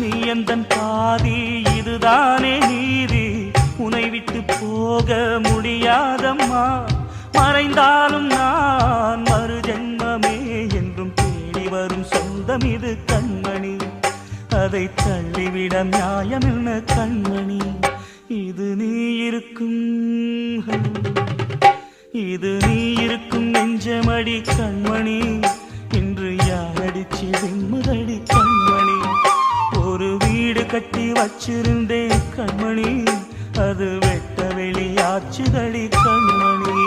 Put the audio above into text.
நீ எந்தன் பாதி, இதுதானே நீதி. உனை விட்டு போக முடியாதம்மா. மறைந்தாலும் நான் மறு ஜென்மமே என்றும் தேடி வரும் சொந்தம் இது கண்மணி. அதை தள்ளிவிட நியாயம் என்ன கண்மணி. இது நீ இருக்கும், இது நீ இருக்கும் நெஞ்சமடி கண்மணி. இன்று யாரடிச்சு விம்முதடி கண்மணி. ஒரு வீடு கட்டி வச்சிருந்தேன் கண்மணி, அது வெட்ட வெளியாச்சுதடி கண்மணி.